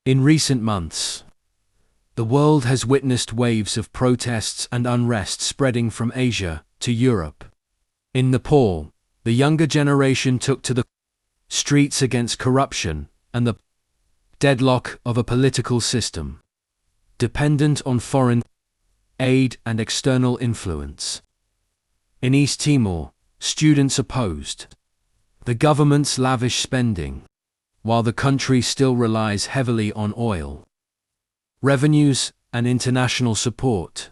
In recent months, the world has witnessed waves of protests and unrest spreading from Asia to Europe. In Nepal, the younger generation took to the streets against corruption and the deadlock of a political system dependent on foreign aid and external influence. In East Timor, students opposed the government's lavish spending, while the country still relies heavily on oil revenues and international support.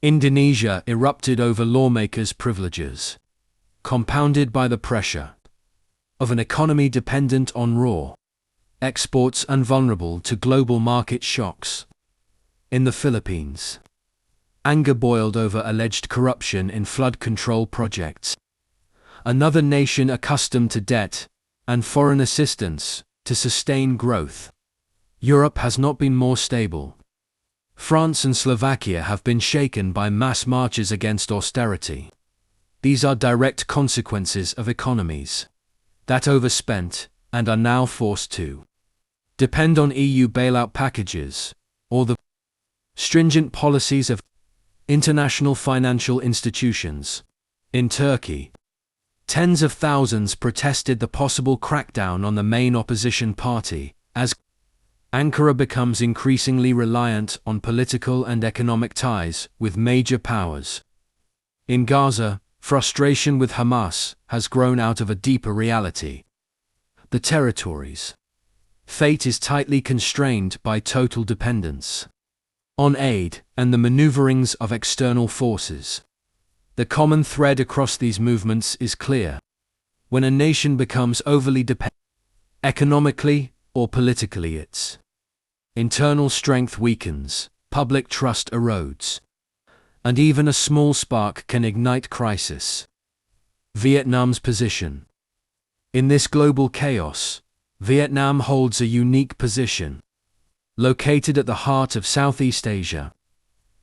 Indonesia erupted over lawmakers' privileges, compounded by the pressure of an economy dependent on raw exports and vulnerable to global market shocks. In the Philippines, anger boiled over alleged corruption in flood control projects. Another nation accustomed to debt and foreign assistance to sustain growth. Europe has not been more stable. France and Slovakia have been shaken by mass marches against austerity. These are direct consequences of economies that overspent and are now forced to depend on EU bailout packages or the stringent policies of international financial institutions. In Turkey, tens of thousands protested the possible crackdown on the main opposition party as Ankara becomes increasingly reliant on political and economic ties with major powers. In Gaza, frustration with Hamas has grown out of a deeper reality. The territory's fate is tightly constrained by total dependence on aid and the maneuverings of external forces. The common thread across these movements is clear. When a nation becomes overly dependent, economically or politically, its internal strength weakens, public trust erodes, and even a small spark can ignite crisis. Vietnam's position. In this global chaos, Vietnam holds a unique position. Located at the heart of Southeast Asia,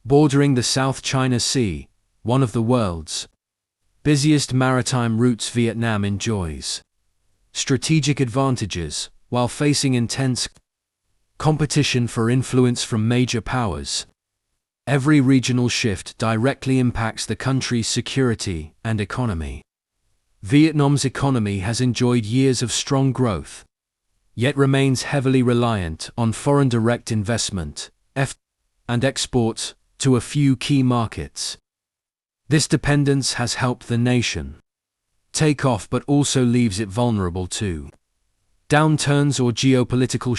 bordering the South China Sea, one of the world's busiest maritime routes, Vietnam enjoys strategic advantages while facing intense competition for influence from major powers. Every regional shift directly impacts the country's security and economy. Vietnam's economy has enjoyed years of strong growth, yet remains heavily reliant on foreign direct investment and exports to a few key markets. This dependence has helped the nation take off but also leaves it vulnerable to downturns or geopolitical